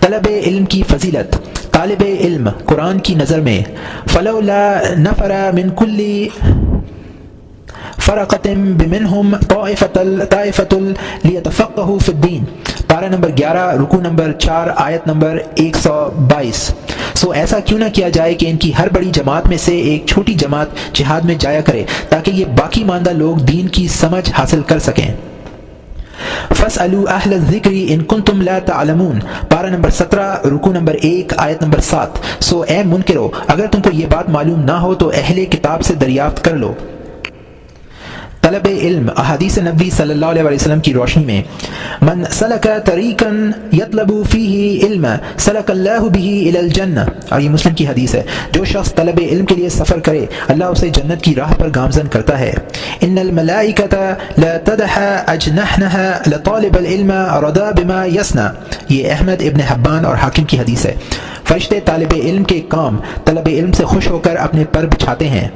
طلب علم کی فضیلت. طالب علم قرآن کی نظر میں فلولا نفر من کل فرقۃ منہم طائفۃ لیتفقہوا فی الدین. پارہ نمبر 11 رکوع نمبر 4 آیت نمبر 122. سو ایسا کیوں نہ کیا جائے کہ ان کی ہر بڑی جماعت میں سے ایک چھوٹی جماعت جہاد میں جایا کرے تاکہ یہ باقی ماندہ لوگ دین کی سمجھ حاصل کر سکیں. فَاسْأَلُوا أَهْلَ الذِّكْرِ إِن كُنتُمْ لَا تَعْلَمُونَ. پارہ نمبر 17 رکوع نمبر 1 آیت نمبر 7. سو اے منکرو، اگر تم کو یہ بات معلوم نہ ہو تو اہل کتاب سے دریافت کر لو. طلب علم احادیث نبی صلی اللہ علیہ وسلم کی روشنی میں من سلک طریقا یطلب فیہ علم سلک اللہ بہ الی الجنہ، اور یہ مسلم کی حدیث ہے. جو شخص طلب علم کے لیے سفر کرے اللہ اسے جنت کی راہ پر گامزن کرتا ہے. ان الملائکۃ لا تدح اجنحنها لطالب العلم رضا بما یصنع، یہ احمد ابن حبان اور حاکم کی حدیث ہے. فرشتے طالب علم کے کام طلب علم سے خوش ہو کر اپنے پر بچھاتے ہیں.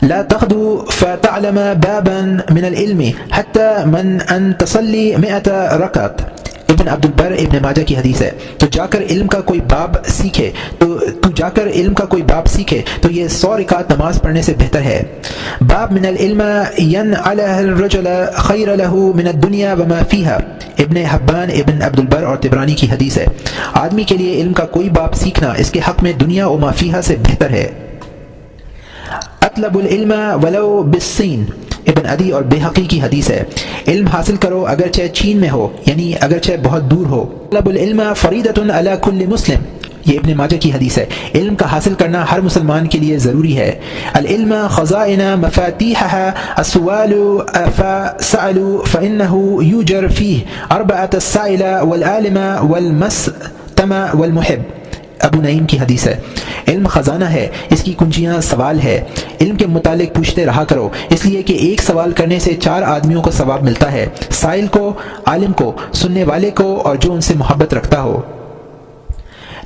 لا تغدو فتعلم بابا من العلم حتى من ان تصلي 100 رکعت. ابن عبد البر ابن ماجہ کی حدیث ہے. تو جا کر علم کا کوئی باب سیکھے تو یہ 100 رکعت نماز پڑھنے سے بہتر ہے. باب من العلم ينعله الرجل خیر له من الدنيا وما فيها. ابن حبان ابن عبد البر اور طبرانی کی حدیث ہے. آدمی کے لیے علم کا کوئی باب سیکھنا اس کے حق میں دنیا و ما فيها سے بہتر ہے. اطلب العلم ولو بالصین. ابن عدی اور بحقی کی حدیث ہے. علم حاصل کرو اگرچہ چین میں ہو، یعنی اگرچہ بہت دور ہو. طلب العلم فریضۃ علی کل مسلم. یہ ابن ماجہ کی حدیث ہے. علم کا حاصل کرنا ہر مسلمان کے لیے ضروری ہے. العلم خزائن مفاتیحها السؤال فسألوا فإنه يوجر فيه 4 السائل والعالم والمستمع والمحب. ابو نعیم کی حدیث ہے. علم خزانہ ہے، اس کی کنجیاں سوال ہے. علم کے متعلق پوچھتے رہا کرو، اس لیے کہ ایک سوال کرنے سے 4 آدمیوں کو ثواب ملتا ہے، سائل کو، عالم کو، سننے والے کو، اور جو ان سے محبت رکھتا ہو.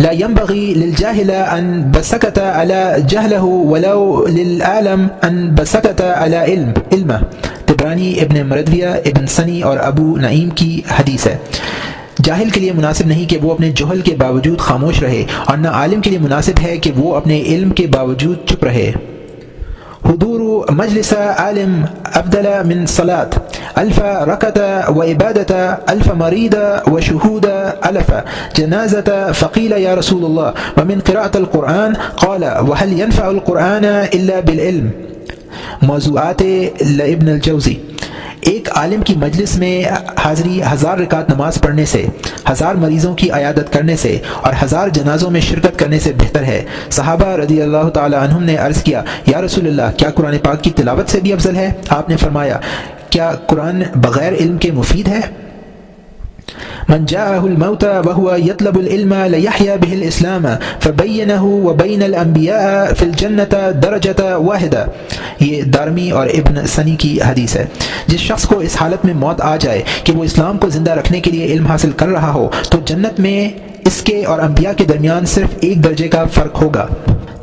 لا ينبغي للجاهل ان بسكت على جهله ولو للعالم ان بسكت على علمه. طبرانی ابن مردویہ ابن سنی اور ابو نعیم کی حدیث ہے. جاہل کے لیے مناسب نہیں کہ وہ اپنے جہل کے باوجود خاموش رہے، اور نہ عالم کے لیے مناسب ہے کہ وہ اپنے علم کے باوجود چپ رہے. حضور مجلس عالم افضل من صلاة 1000 رکعة وعبادة 1000 مريض وشهود 1000 جنازة. فقيل يا رسول الله ومن قراءة القرآن؟ قال وهل ينفع القرآن إلا بالعلم. موضوعات لابن الجوزی. ایک عالم کی مجلس میں حاضری 1000 رکعت نماز پڑھنے سے، 1000 مریضوں کی عیادت کرنے سے، اور 1000 جنازوں میں شرکت کرنے سے بہتر ہے. صحابہ رضی اللہ تعالی عنہم نے عرض کیا یا رسول اللہ، کیا قرآن پاک کی تلاوت سے بھی افضل ہے؟ آپ نے فرمایا کیا قرآن بغیر علم کے مفید ہے؟ من جاءه الموت وهو يطلب العلم ليحيى به الاسلام فبينه وبين الانبياء في الجنه درجه واحده. یہ دارمی اور ابن سنی کی حدیث ہے. جس شخص کو اس حالت میں موت آ جائے کہ وہ اسلام کو زندہ رکھنے کے لیے علم حاصل کر رہا ہو تو جنت میں اس کے اور انبیاء کے درمیان صرف 1 درجے کا فرق ہوگا.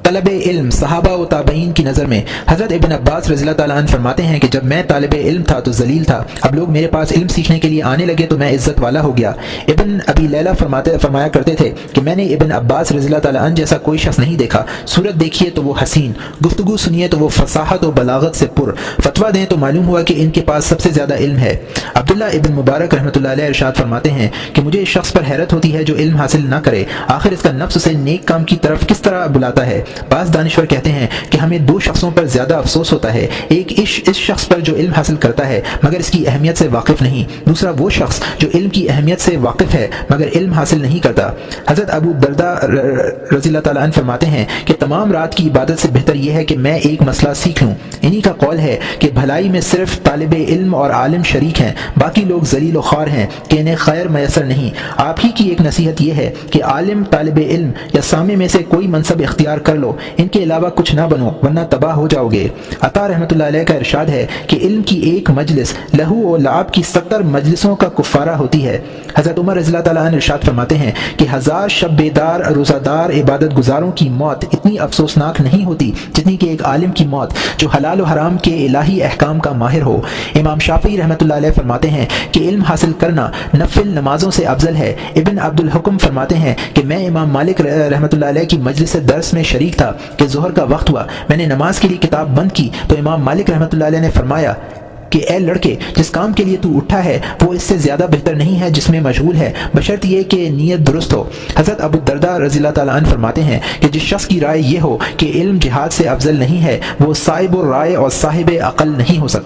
طلب علم صحابہ و تابعین کی نظر میں حضرت ابن عباس رضی اللہ تعالیٰ عنہ فرماتے ہیں کہ جب میں طالب علم تھا تو ذلیل تھا، اب لوگ میرے پاس علم سیکھنے کے لیے آنے لگے تو میں عزت والا ہو گیا. ابن ابی لیلہ فرمایا کرتے تھے کہ میں نے ابن عباس رضی اللہ تعالیٰ عنہ جیسا کوئی شخص نہیں دیکھا. صورت دیکھیے تو وہ حسین، گفتگو سنیے تو وہ فصاحت و بلاغت سے پر، فتویٰ دیں تو معلوم ہوا کہ ان کے پاس سب سے زیادہ علم ہے. عبداللہ ابن مبارک رحمۃ اللہ علیہ ارشاد فرماتے ہیں کہ مجھے اس شخص پر حیرت ہوتی ہے جو علم حاصل نہ کرے، آخر اس کا نفس اسے نیک کام کی طرف کس طرح بلاتا ہے. بعض دانشور کہتے ہیں کہ ہمیں 2 شخصوں پر زیادہ افسوس ہوتا ہے، ایک اس شخص پر جو علم حاصل کرتا ہے مگر اس کی اہمیت سے واقف نہیں، دوسرا وہ شخص جو علم کی اہمیت سے واقف ہے مگر علم حاصل نہیں کرتا. حضرت ابو درداء رضی اللہ تعالیٰ عنہ فرماتے ہیں کہ تمام رات کی عبادت سے بہتر یہ ہے کہ میں ایک مسئلہ سیکھ لوں. انہی کا قول ہے کہ بھلائی میں صرف طالب علم اور عالم شریک ہیں، باقی لوگ ذلیل و خوار ہیں کہ انہیں خیر میسر نہیں. آپ ہی کی ایک نصیحت یہ ہے کہ عالم، طالب علم یا سامع میں سے کوئی منصب اختیار کر لو لو، ان کے علاوہ کچھ نہ بنو ورنہ تباہ ہو جاؤ گے۔ عطا رحمۃ اللہ علیہ کا ارشاد ہے کہ علم کی ایک مجلس لہو و لعب کی 70 مجلسوں کا کفارہ ہوتی ہے۔ حضرت عمر رضی اللہ تعالیٰ عنہ ارشاد فرماتے ہیں کہ 1000 شب بیدار روزہ دار عبادت گزاروں کی موت اتنی افسوسناک نہیں ہوتی جتنی کہ ایک عالم کی موت جو حلال و حرام کے الہی احکام کا ماہر ہو۔ امام شافعی رحمۃ اللہ علیہ فرماتے ہیں کہ علم حاصل کرنا نفل نمازوں سے افضل ہے۔ ابن عبد الحکم فرماتے ہیں کہ میں امام مالک رحمۃ اللہ علیہ کی مجلس درس میں شریک تھا کہ ظہر کا وقت ہوا، میں نے نماز کے لیے کتاب بند کی تو امام مالک رحمۃ اللہ علیہ نے فرمایا کہ اے لڑکے، جس کام کے لیے تو اٹھا ہے وہ اس سے زیادہ بہتر نہیں ہے جس میں مشغول ہے، بشرط یہ کہ نیت درست ہو۔ حضرت ابو الدرداء رضی اللہ تعالیٰ عنہ فرماتے ہیں کہ جس شخص کی رائے یہ ہو کہ علم جہاد سے افضل نہیں ہے، وہ صاحب الرائے اور صاحب عقل نہیں ہو سکتا۔